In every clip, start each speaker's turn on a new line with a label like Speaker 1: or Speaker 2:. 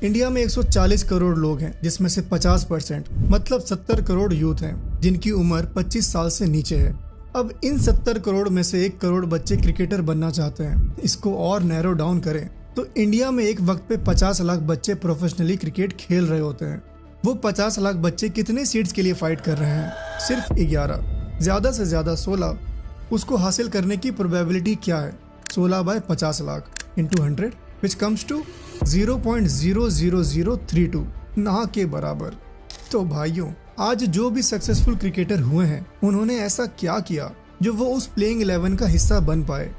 Speaker 1: India में 140 करोड़ लोग हैं, जिसमें से 50% मतलब 70 करोड़ यूथ हैं जिनकी उम्र 25 साल से नीचे है। अब इन 70 करोड़ में से 1 करोड़ बच्चे क्रिकेटर बनना चाहते हैं। इसको और नैरो डाउन करें तो इंडिया में एक वक्त पे 50 लाख बच्चे प्रोफेशनली क्रिकेट खेल रहे होते हैं। वो 50 लाख बच्चे कितने सीट्स के लिए फाइट कर रहे हैं? सिर्फ 11, ज्यादा से ज्यादा 16। उसको हासिल करने की प्रोबेबिलिटी क्या है? 16 by 50 lakh into 100 which comes to 0.00032, ना के बराबर। तो भाइयों, आज जो भी सक्सेसफुल क्रिकेटर हुए हैं उन्होंने ऐसा क्या किया जो वो उस प्लेइंग 11 का हिस्सा बन पाए?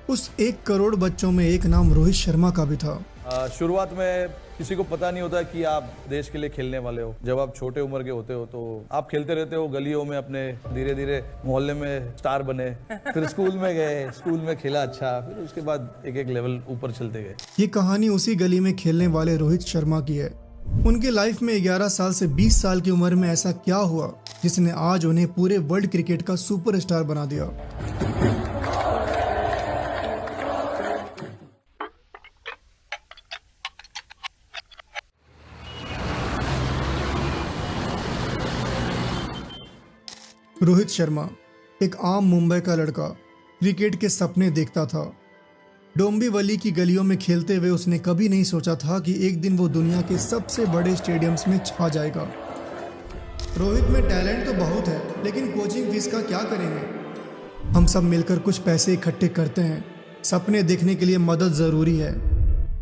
Speaker 1: उस 1 करोड़ बच्चों में एक नाम रोहित शर्मा का भी था।
Speaker 2: शुरुआत में किसी को पता नहीं होता कि आप देश के लिए खेलने वाले हो। जब आप छोटे उम्र के होते हो तो आप खेलते रहते हो गलियों में अपने, धीरे धीरे मोहल्ले में स्टार बने, फिर स्कूल में गए, स्कूल में खेला अच्छा, फिर उसके बाद एक एक लेवल ऊपर चलते गए।
Speaker 1: ये कहानी उसी गली में खेलने वाले रोहित शर्मा की है। उनके लाइफ में 11 साल से 20 साल की उम्र में ऐसा क्या हुआ जिसने आज उन्हें पूरे वर्ल्ड क्रिकेट का सुपरस्टार बना दिया? रोहित शर्मा एक आम मुंबई का लड़का क्रिकेट के सपने देखता था। डोंबिवली की गलियों में खेलते हुए उसने कभी नहीं सोचा था कि एक दिन वो दुनिया के सबसे बड़े स्टेडियम्स में छा जाएगा। रोहित में टैलेंट तो बहुत है, लेकिन कोचिंग फीस का क्या करेंगे? हम सब मिलकर कुछ पैसे इकट्ठे करते हैं। सपने देखने के लिए मदद ज़रूरी है।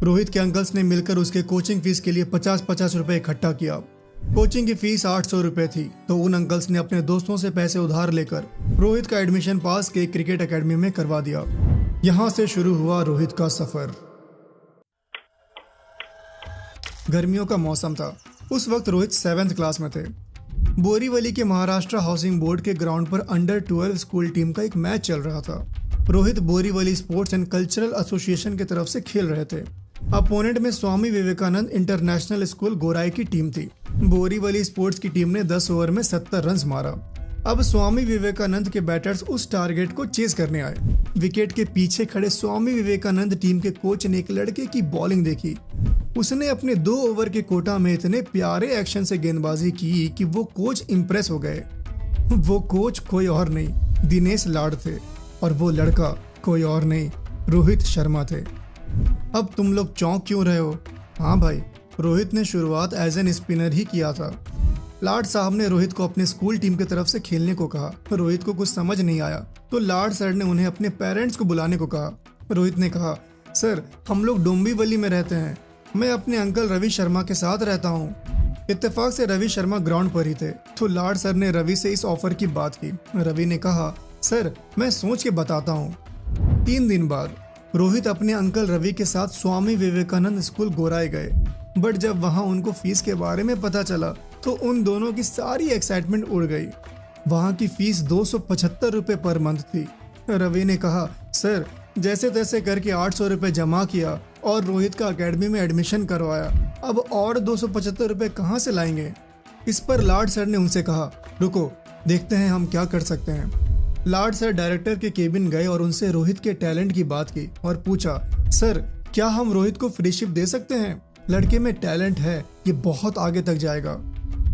Speaker 1: रोहित के अंकल्स ने मिलकर उसके कोचिंग फीस के लिए 50-50 रुपये इकट्ठा किया। कोचिंग की फीस 800 रुपये थी, तो उन अंकल्स ने अपने दोस्तों से पैसे उधार लेकर रोहित का एडमिशन पास के क्रिकेट एकेडमी में करवा दिया। यहाँ से शुरू हुआ रोहित का सफर। गर्मियों का मौसम था। उस वक्त रोहित 7th क्लास में थे। बोरीवली के महाराष्ट्र हाउसिंग बोर्ड के ग्राउंड पर अंडर 12 स्कूल टीम का एक मैच चल रहा था। Rohit Borivali sports and cultural association की तरफ से खेल रहे थे। अपोनेंट में स्वामी विवेकानंद इंटरनेशनल स्कूल गोराई की टीम थी। बोरीवली स्पोर्ट्स की टीम ने 10 ओवर में 70 रन मारा। अब स्वामी विवेकानंद के बैटर्स उस टारगेट को चेज करने आए। विकेट के पीछे खड़े स्वामी विवेकानंद टीम के कोच ने एक लड़के की बॉलिंग देखी। उसने अपने 2 ओवर के कोटा में इतने प्यारे एक्शन से गेंदबाजी की कि वो कोच इंप्रेस हो गए। वो कोच कोई और नहीं, दिनेश लाड थे, और वो लड़का कोई और नहीं, रोहित शर्मा थे। अब तुम लोग चौंक क्यों रहे हो? हाँ भाई, रोहित ने शुरुआत एज एन स्पिनर ही किया था। लाड साहब ने रोहित को अपने स्कूल टीम की तरफ से खेलने को कहा। रोहित को कुछ समझ नहीं आया तो लाड सर ने उन्हें अपने पेरेंट्स को बुलाने को कहा। रोहित ने कहा, सर हम लोग डोंबिवली में रहते हैं, मैं अपने अंकल रवि शर्मा के साथ रहता हूँ। इत्तेफाक से रवि शर्मा ग्राउंड पर ही थे, तो लाड सर ने रवि से इस ऑफर की बात की। रवि ने कहा, सर मैं सोच के बताता हूँ। 3 दिन बाद रोहित अपने अंकल रवि के साथ स्वामी विवेकानंद स्कूल गोराई गए, बट जब वहां उनको फीस के बारे में पता चला तो उन दोनों की सारी एक्साइटमेंट उड़ गई। वहां की फीस 275 रुपये पर मंथ थी। रवि ने कहा, सर जैसे तैसे करके 800 रुपये जमा किया और रोहित का अकेडमी में एडमिशन करवाया। अब और 275 रुपये कहाँ से लाएंगे? इस पर लाड सर ने उनसे कहा, रुको देखते हैं हम क्या कर सकते हैं। लाड सर डायरेक्टर के केबिन गए और उनसे रोहित के टैलेंट की बात की और पूछा, सर क्या हम रोहित को फ्रीशिप दे सकते हैं? लड़के में टैलेंट है, ये बहुत आगे तक जाएगा।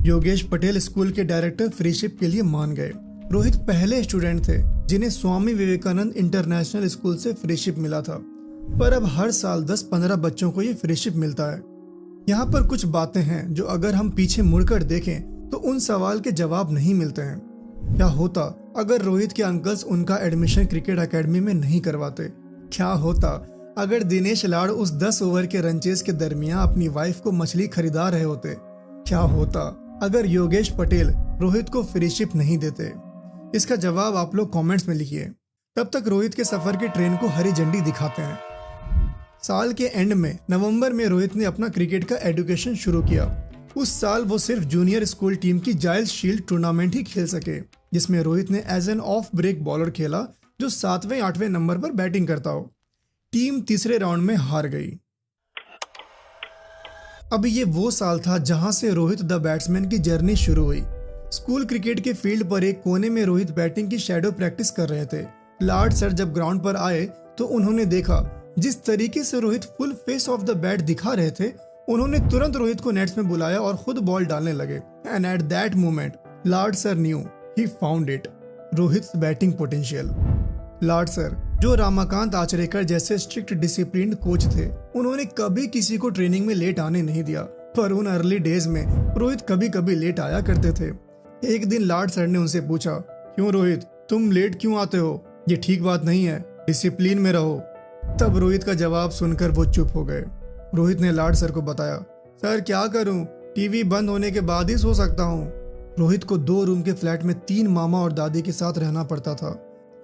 Speaker 1: योगेश पटेल स्कूल के डायरेक्टर फ्रीशिप के लिए मान गए। रोहित पहले स्टूडेंट थे जिन्हें स्वामी विवेकानंद इंटरनेशनल स्कूल से फ्रीशिप मिला था, पर अब हर साल 10-15 बच्चों को ये फ्रीशिप मिलता है। यहाँ पर कुछ बातें हैं जो अगर हम पीछे मुड़कर देखें तो उन सवाल के जवाब नहीं मिलते हैं। क्या होता अगर रोहित के अंकल्स उनका एडमिशन क्रिकेट एकेडमी में नहीं करवाते? क्या होता अगर दिनेश लाड उस 10 ओवर के रनचेज के दरमियान अपनी वाइफ को मछली खरीदा रहे होते? क्या होता अगर योगेश पटेल रोहित को फ्रीशिप नहीं देते? इसका जवाब आप लोग कमेंट्स में लिखिए। तब तक रोहित के सफर की ट्रेन को हरी झंडी दिखाते हैं। साल के एंड में नवंबर में रोहित ने अपना क्रिकेट का एजुकेशन शुरू किया। उस साल वो सिर्फ जूनियर स्कूल टीम की जायल्स शील्ड टूर्नामेंट ही खेल सके, जिसमें रोहित ने as an off break bowler खेला जो 7वें-8वें नंबर पर बैटिंग करता हो। टीम तीसरे राउंड में हार गई। अब ये वो साल था जहां से रोहित द बैट्समैन की जर्नी शुरू हुई। स्कूल क्रिकेट के फील्ड पर एक कोने में रोहित बैटिंग की शैडो प्रैक्टिस कर रहे थे। लाड सर जब ग्राउंड पर आए तो उन्होंने देखा जिस तरीके से Rohit full face of the bat दिखा रहे थे उन्होंने तुरंत रोहित को नेट्स में बुलाया और खुद बॉल डालने लगे। And at that moment Lord sir knew he found it, Rohit's batting potential. Lord sir, जो रामाकांत आचरेकर जैसे स्ट्रिक्ट डिसिप्लिन कोच थे, उन्होंने कभी किसी को ट्रेनिंग में लेट आने नहीं दिया, पर उन अर्ली डेज में रोहित कभी कभी लेट आया करते थे। एक दिन लॉर्ड सर ने उनसे पूछा, क्यों रोहित, तुम लेट क्यों आते हो? ये ठीक बात नहीं है, डिसिप्लिन में रहो। तब रोहित का जवाब सुनकर वो चुप हो गए। रोहित ने लॉर्ड सर को बताया, सर क्या करूं, टीवी बंद होने के बाद ही सो सकता हूं। रोहित को 2 रूम के फ्लैट में 3 मामा और दादी के साथ रहना पड़ता था।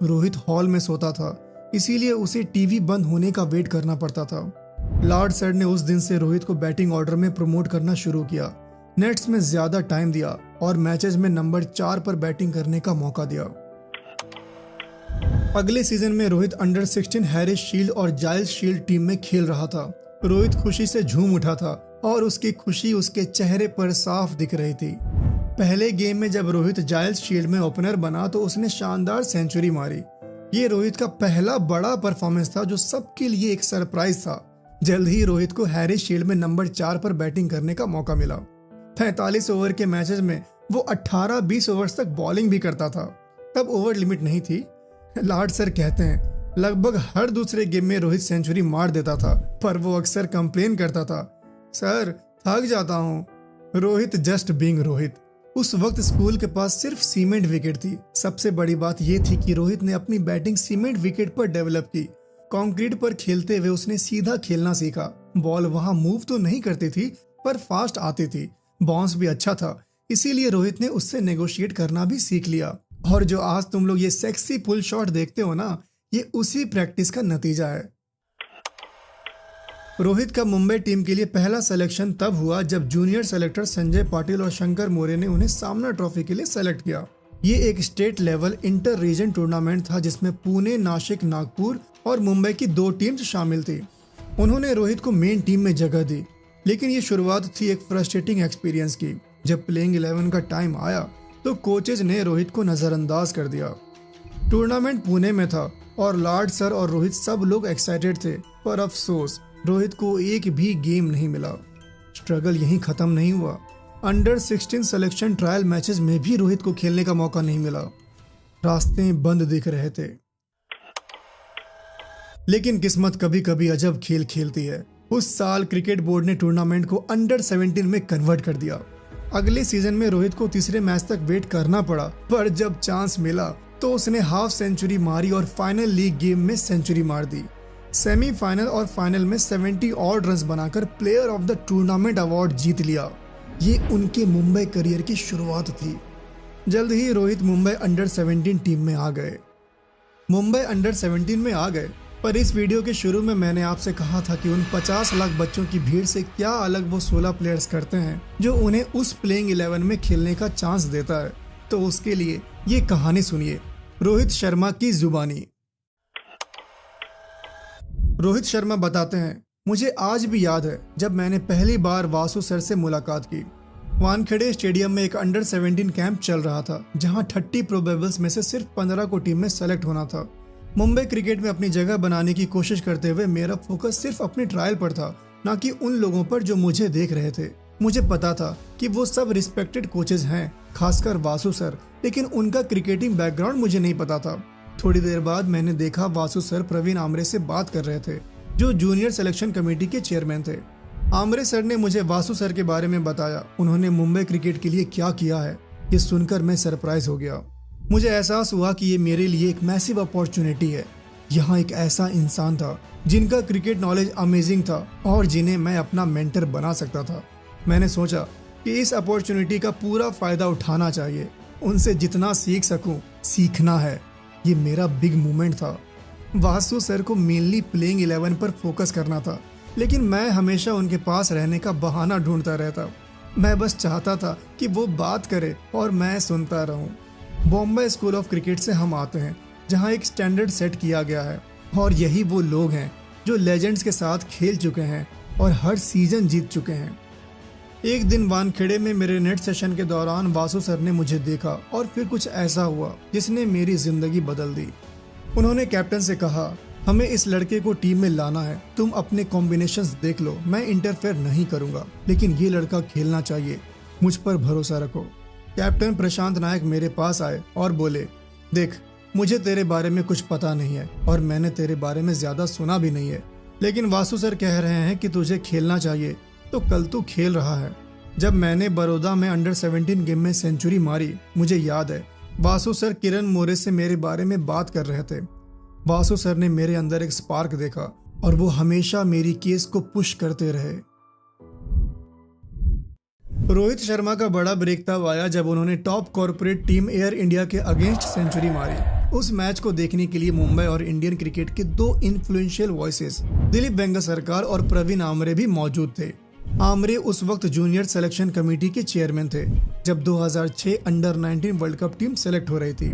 Speaker 1: रोहित हॉल में सोता था, इसीलिए उसे टीवी बंद होने का वेट करना पड़ता था। लॉर्ड सर ने उस दिन से रोहित को बैटिंग ऑर्डर में प्रमोट करना शुरू किया, नेट्स में ज्यादा टाइम दिया और मैचेस में नंबर 4 पर बैटिंग करने का मौका दिया। अगले सीजन में रोहित अंडर 16 हैरिस शील्ड और जाइल्स शील्ड टीम में खेल रहा था। रोहित खुशी से झूम उठा था और उसकी खुशी उसके चेहरे पर साफ दिख रही थी। पहले गेम में जब रोहित जाइल्स शील्ड में ओपनर बना तो उसने शानदार सेंचुरी मारी। ये रोहित का पहला बड़ा परफॉर्मेंस था जो सबके लिए एक सरप्राइज था। जल्द ही रोहित को हैरिस शील्ड में नंबर 4 पर बैटिंग करने का मौका मिला। 45 ओवर के मैचेस में वो 18-20 ओवर्स तक बॉलिंग भी करता था। तब ओवर लिमिट नहीं थी। लॉर्ड सर कहते हैं लगभग हर दूसरे गेम में रोहित सेंचुरी मार देता था, पर वो अक्सर कंप्लेन करता था, सर थक जाता हूँ। Rohit just being Rohit. उस वक्त स्कूल के पास सिर्फ सीमेंट विकेट थी। सबसे बड़ी बात यह थी कि रोहित ने अपनी बैटिंग सीमेंट विकेट पर डेवलप की। कंक्रीट पर खेलते हुए उसने सीधा खेलना सीखा। बॉल वहां मूव तो नहीं करती थी, पर फास्ट आती थी। बाउंस भी अच्छा था, इसीलिए रोहित ने उससे नेगोशिएट करना भी सीख लिया। और जो आज तुम लोग ये सेक्सी पुल शॉट देखते हो ना, ये उसी प्रैक्टिस का नतीजा है। रोहित का मुंबई टीम के लिए पहला सिलेक्शन तब हुआ जब जूनियर सेलेक्टर संजय पाटिल और शंकर मौर्य ने उन्हें सामना ट्रॉफी के लिए सेलेक्ट किया। ये एक state level inter region tournament था जिसमें पुणे, नासिक, नागपुर और मुंबई की 2 टीम्स शामिल थी। उन्होंने रोहित को मेन टीम में जगह दी, लेकिन ये शुरुआत थी एक फ्रस्ट्रेटिंग एक्सपीरियंस की। जब प्लेइंग 11 का टाइम आया तो कोचेज ने रोहित को नजरअंदाज कर दिया। टूर्नामेंट पुणे में था और लॉर्ड सर और रोहित सब लोग एक्साइटेड थे, पर अफसोस रोहित को एक भी गेम नहीं मिला। स्ट्रगल यहीं खत्म नहीं हुआ। अंडर 16 सिलेक्शन ट्रायल मैचेस में भी रोहित को खेलने का मौका नहीं मिला। रास्ते बंद दिख रहे थे। लेकिन किस्मत कभी कभी अजब खेल खेलती है। उस साल क्रिकेट बोर्ड ने टूर्नामेंट को अंडर 17 में कन्वर्ट कर दिया। अगले सीजन में रोहित को तीसरे मैच तक वेट करना पड़ा, पर जब चांस मिला तो उसने हाफ सेंचुरी मारी और फाइनल लीग गेम में सेंचुरी मार दी। सेमीफाइनल और फाइनल में 70 ऑड रन्स बनाकर player of the tournament award जीत लिया। ये उनके मुंबई करियर की शुरुआत थी। जल्द ही रोहित मुंबई अंडर 17 टीम में आ गए। मुंबई अंडर 17 में आ गए, पर इस वीडियो के शुरू में मैंने आपसे कहा था कि उन 50 लाख बच्चों की भीड़ से क्या अलग वो 16 प्लेयर्स करते हैं जो उन्हें उस प्लेइंग 11 में खेलने का चांस देता है। तो उसके लिए ये कहानी सुनिए, रोहित शर्मा की जुबानी। रोहित शर्मा बताते हैं, मुझे आज भी याद है जब मैंने पहली बार वासु सर से मुलाकात की। वानखेड़े स्टेडियम में एक अंडर 17 कैंप चल रहा था, जहां 30 प्रोबेबल्स में से सिर्फ 15 को टीम में सेलेक्ट होना था। मुंबई क्रिकेट में अपनी जगह बनाने की कोशिश करते हुए मेरा फोकस सिर्फ अपने ट्रायल पर था, न कि उन लोगों पर जो मुझे देख रहे थे। मुझे पता था कि वो सब रिस्पेक्टेड कोचेज हैं, खासकर वासु सर, लेकिन उनका क्रिकेटिंग बैकग्राउंड मुझे नहीं पता था। थोड़ी देर बाद मैंने देखा वासु सर प्रवीण आमरे से बात कर रहे थे, जो जूनियर सिलेक्शन कमेटी के चेयरमैन थे। आमरे सर ने मुझे वासु सर के बारे में बताया, उन्होंने मुंबई क्रिकेट के लिए क्या किया है। ये सुनकर मैं सरप्राइज हो गया। मुझे एहसास हुआ कि ये मेरे लिए एक मैसिव अपॉर्चुनिटी है। यहाँ एक ऐसा इंसान था जिनका क्रिकेट नॉलेज अमेजिंग था और जिन्हें मैं अपना मेंटर बना सकता था। मैंने सोचा कि इस अपॉर्चुनिटी का पूरा फायदा उठाना चाहिए। उनसे जितना सीख सकूं सीखना है। ये मेरा बिग मूवमेंट था। वासु सर को मेनली प्लेइंग 11 पर फोकस करना था, लेकिन मैं हमेशा उनके पास रहने का बहाना ढूंढता रहता। मैं बस चाहता था कि वो बात करे और मैं सुनता रहूं। बॉम्बे स्कूल ऑफ क्रिकेट से हम आते हैं, जहां एक स्टैंडर्ड सेट किया गया है, और यही वो लोग हैं जो लेजेंड्स के साथ खेल चुके हैं और हर सीजन जीत चुके हैं। एक दिन वानखेड़े में मेरे नेट सेशन के दौरान वासु सर ने मुझे देखा और फिर कुछ ऐसा हुआ जिसने मेरी जिंदगी बदल दी। उन्होंने कैप्टन से कहा, हमें इस लड़के को टीम में लाना है, तुम अपने कॉम्बिनेशंस देख लो, मैं इंटरफेयर नहीं करूंगा, लेकिन ये लड़का खेलना चाहिए, मुझ पर भरोसा रखो। कैप्टन प्रशांत नायक मेरे पास आए और बोले, देख मुझे तेरे बारे में कुछ पता नहीं है और मैंने तेरे बारे में ज्यादा सुना भी नहीं है, लेकिन वासु सर कह रहे हैं कि तुझे खेलना चाहिए, तो कल तू खेल रहा है। जब मैंने बड़ौदा में अंडर 17 गेम में सेंचुरी मारी, मुझे याद है वासु सर किरण मोरे से मेरे बारे में बात कर रहे थे। वासु सर ने मेरे अंदर एक स्पार्क देखा और वो हमेशा मेरी केस को पुश करते रहे। रोहित शर्मा का बड़ा ब्रेक तब आया जब उन्होंने top corporate team air India के अगेंस्ट सेंचुरी मारी। उस मैच को देखने के लिए मुंबई और इंडियन क्रिकेट के दो इन्फ्लुएंशियल वॉइसेस दिलीप वेंगसरकर और प्रवीण आमरे भी मौजूद थे। आमरे उस वक्त जूनियर सिलेक्शन कमेटी के चेयरमैन थे जब 2006 under 19 world cup team select हो रही थी।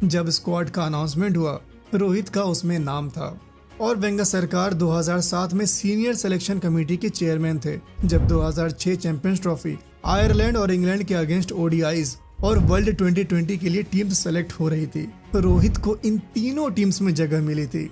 Speaker 1: जब स्क्वाड का अनाउंसमेंट हुआ, रोहित का उसमें नाम था। और वेंगसरकर 2007 में सीनियर सिलेक्शन कमेटी के चेयरमैन थे जब 2006 चैंपियंस ट्रॉफी आयरलैंड और इंग्लैंड के अगेंस्ट ओडीआईज और वर्ल्ड 2020 के लिए टीम्स सेलेक्ट हो रही थी। रोहित को इन तीनों टीम्स में जगह मिली थी।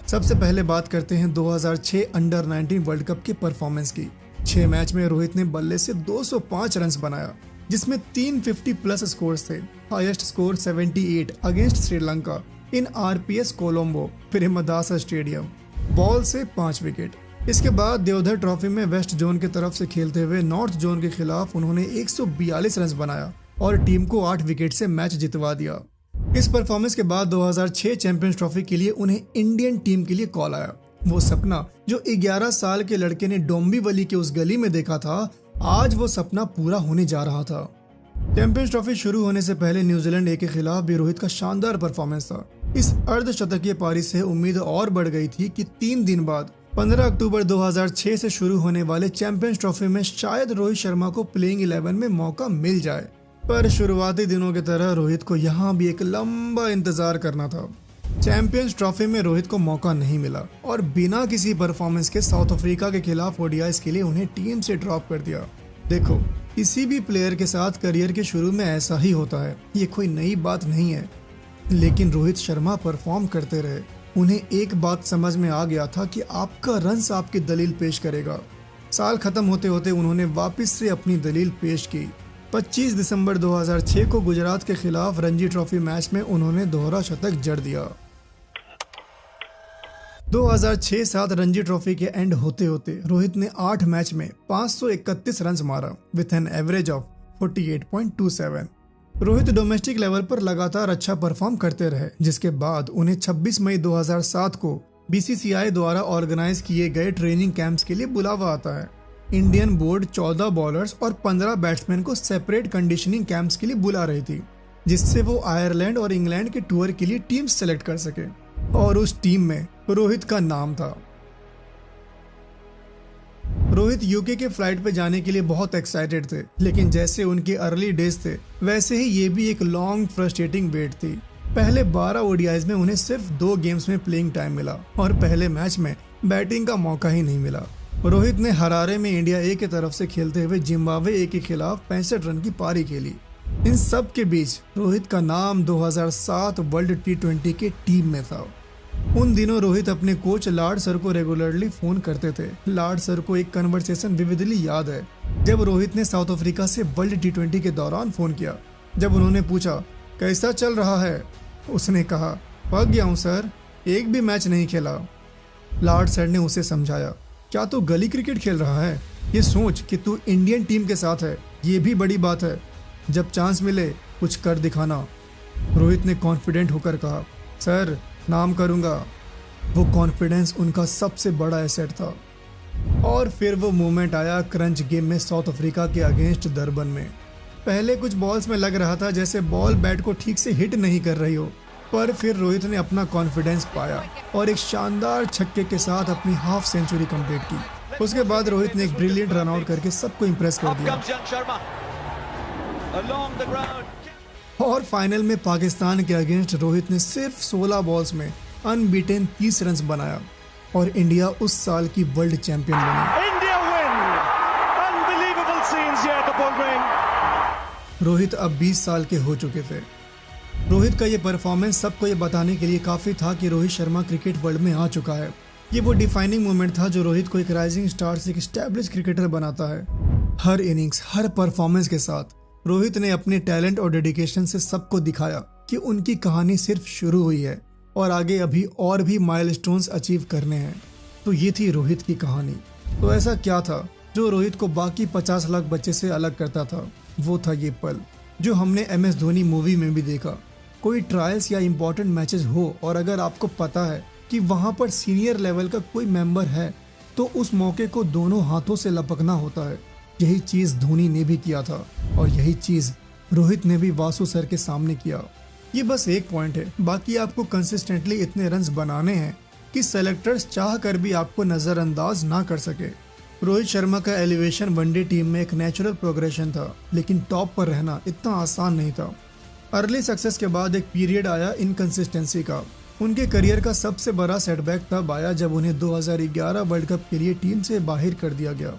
Speaker 1: सबसे पहले बात करते हैं 2006 अंडर 19 वर्ल्ड कप के परफॉर्मेंस की। 6 मैच में रोहित ने बल्ले से 205 रन बनाया, जिसमें 350 प्लस स्कोर्स थे। Highest score 78 against Sri Lanka in RPS Colombo Premadasa stadium, ball से 5 विकेट। इसके बाद देवधर ट्रॉफी में वेस्ट जोन की तरफ से खेलते हुए नॉर्थ जोन के खिलाफ उन्होंने 142 रन बनाया और टीम को 8 विकेट से मैच जितवा दिया। इस परफॉर्मेंस के बाद 2006 चैंपियंस ट्रॉफी के लिए उन्हें इंडियन टीम के लिए कॉल आया। वो सपना जो 11 साल के लड़के ने डोंबिवली के उस गली में देखा था, आज वो सपना पूरा होने जा रहा था। चैंपियंस ट्रॉफी शुरू होने से पहले न्यूजीलैंड ए के खिलाफ भी रोहित का शानदार परफॉर्मेंस था। इस अर्धशतकीय पारी से उम्मीद और बढ़ गई थी कि 3 दिन बाद 15 अक्टूबर 2006 से शुरू होने वाले चैंपियंस ट्रॉफी में शायद रोहित शर्मा को प्लेइंग 11 में मौका मिल जाए। पर शुरुआती दिनों की तरह रोहित को यहाँ भी एक लंबा इंतजार करना था। चैंपियंस ट्रॉफी में रोहित को मौका नहीं मिला और बिना किसी परफॉर्मेंस के साउथ अफ्रीका के खिलाफ ओडीआईज के लिए उन्हें टीम से ड्रॉप कर दिया। देखो, किसी भी प्लेयर के साथ करियर के शुरू में ऐसा ही होता है, ये कोई नई बात नहीं है। लेकिन रोहित शर्मा परफॉर्म करते रहे। उन्हें एक बात समझ में आ गया था कि आपका रन्स आपकी दलील पेश करेगा। साल खत्म होते होते उन्होंने वापस से अपनी दलील पेश की। 25 दिसंबर 2006 को गुजरात के खिलाफ रणजी ट्रॉफी मैच में उन्होंने दोहरा शतक जड़ दिया। 2006-07 रणजी ट्रॉफी के एंड होते होते रोहित ने 8 मैच में 531 रन मारा with an average of 48.27। Rohit domestic level पर लगातार अच्छा परफॉर्म करते रहे, जिसके बाद उन्हें 26 मई 2007 को बीसीसीआई द्वारा ऑर्गेनाइज किए गए ट्रेनिंग कैंप्स के लिए बुलावा आता है। इंडियन बोर्ड 14 बॉलर्स और 15 बैट्समैन को सेपरेट कंडीशनिंग कैंप्स के लिए बुला रही थी, जिससे वो आयरलैंड और इंग्लैंड के टूर के लिए टीम सेलेक्ट कर सके। और उस टीम में रोहित का नाम था। रोहित यूके के फ्लाइट पे जाने के लिए बहुत एक्साइटेड थे, लेकिन जैसे उनके अर्ली डेज थे वैसे ही ये भी एक लॉन्ग फ्रस्ट्रेटिंग वेट थी। पहले 12 ओडीआईज में उन्हें सिर्फ 2 गेम्स में प्लेइंग टाइम मिला और पहले मैच में बैटिंग का मौका ही नहीं मिला। रोहित ने हरारे में इंडिया ए की तरफ से खेलते हुए जिम्बाब्वे ए के खिलाफ 65 रन की पारी खेली। इन सब के बीच रोहित का नाम 2007 वर्ल्ड T20 के टीम में था। उन दिनों रोहित अपने कोच लार्ड सर को रेगुलरली फोन करते थे। लार्ड सर को एक कन्वर्सेशन विविडली याद है जब रोहित ने साउथ अफ्रीका से वर्ल्ड T20 के दौरान फोन किया। जब उन्होंने पूछा कैसा चल रहा है, उसने कहा पक गया हूँ सर, एक भी मैच नहीं खेला। लार्ड सर ने उसे समझाया, क्या तू गली क्रिकेट खेल रहा है? ये सोच कि तू इंडियन टीम के साथ है, ये भी बड़ी बात है। जब चांस मिले कुछ कर दिखाना। रोहित ने कॉन्फिडेंट होकर कहा, सर नाम करूंगा। वो कॉन्फिडेंस उनका सबसे बड़ा एसेट था। और फिर वो मोमेंट आया क्रंच गेम में साउथ अफ्रीका के अगेंस्ट डरबन में। पहले कुछ बॉल्स में लग रहा था जैसे बॉल बैट को ठीक से हिट नहीं कर रही हो, पर फिर रोहित ने अपना कॉन्फिडेंस पाया और एक शानदार छक्के के साथ अपनी हाफ सेंचुरी कंप्लीट की। उसके बाद रोहित ने एक ब्रिलियंट रन आउट करके सबको इंप्रेस कर दिया और फाइनल में पाकिस्तान के अगेंस्ट रोहित ने सिर्फ 16 बॉल्स में अनबीटेन 30 रन बनाया और इंडिया उस साल की वर्ल्ड चैंपियन बनी। रोहित अब 20 साल के हो चुके थे। रोहित का ये परफॉर्मेंस सबको ये बताने के लिए काफ़ी था कि रोहित शर्मा क्रिकेट वर्ल्ड में आ चुका है। ये वो डिफाइनिंग मोमेंट था जो रोहित को एक राइजिंग स्टार से एक एस्टैब्लिश क्रिकेटर बनाता है। हर इनिंग्स, हर परफॉर्मेंस के साथ रोहित ने अपने टैलेंट और डेडिकेशन से सबको दिखाया कि उनकी कहानी सिर्फ शुरू हुई है और आगे अभी और भी माइलस्टोन्स अचीव करने हैं। तो ये थी रोहित की कहानी। तो ऐसा क्या था जो रोहित को बाकी 50 लाख बच्चे से अलग करता था? वो था ये पल जो हमने MS धोनी मूवी में भी देखा। कोई ट्रायल्स या इम्पोर्टेंट मैचेस हो और अगर आपको पता है कि वहां पर सीनियर लेवल का कोई मेंबर है तो उस मौके को दोनों हाथों से लपकना होता है। यही चीज धोनी ने भी किया था और यही चीज रोहित ने भी वासु सर के सामने किया। ये बस एक पॉइंट है, बाकी आपको कंसिस्टेंटली इतने रन्स बनाने हैं कि सेलेक्टर्स चाह कर भी आपको नजरअंदाज ना कर सके। रोहित शर्मा का एलिवेशन वनडे टीम में एक नेचुरल प्रोग्रेशन था, लेकिन टॉप पर रहना इतना आसान नहीं था। अर्ली सक्सेस के बाद एक पीरियड आया इनकंसिस्टेंसी का। उनके करियर का सबसे बड़ा सेटबैक तब आया जब उन्हें 2011 वर्ल्ड कप के लिए टीम से बाहर कर दिया गया।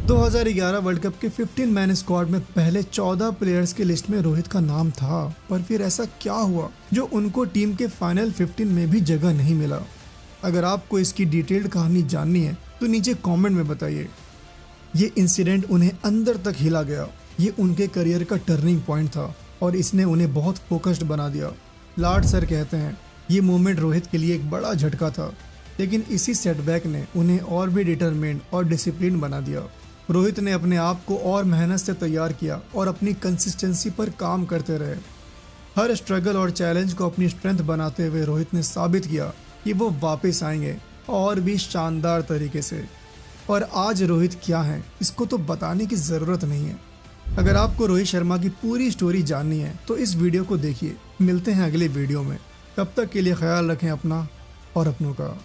Speaker 1: 2011 वर्ल्ड कप के 15 मैन स्क्वाड में पहले 14 प्लेयर्स की लिस्ट में रोहित का नाम था, पर फिर ऐसा क्या हुआ जो उनको टीम के फाइनल 15 में भी जगह नहीं मिला? अगर आपको इसकी डिटेल्ड कहानी जाननी है तो नीचे कमेंट में बताइए। ये इंसिडेंट उन्हें अंदर तक हिला गया। ये उनके करियर का टर्निंग पॉइंट था और इसने उन्हें बहुत फोकस्ड बना दिया। लाड सर कहते हैं ये मोमेंट रोहित के लिए एक बड़ा झटका था, लेकिन इसी सेटबैक ने उन्हें और भी डिटरमिन्ड और डिसिप्लिन बना दिया। रोहित ने अपने आप को और मेहनत से तैयार किया और अपनी कंसिस्टेंसी पर काम करते रहे। हर स्ट्रगल और चैलेंज को अपनी स्ट्रेंथ बनाते हुए रोहित ने साबित किया कि वो वापस आएंगे और भी शानदार तरीके से। और आज रोहित क्या है इसको तो बताने की ज़रूरत नहीं है। अगर आपको रोहित शर्मा की पूरी स्टोरी जाननी है तो इस वीडियो को देखिए। मिलते हैं अगले वीडियो में, तब तक के लिए ख्याल रखें अपना और अपनों का।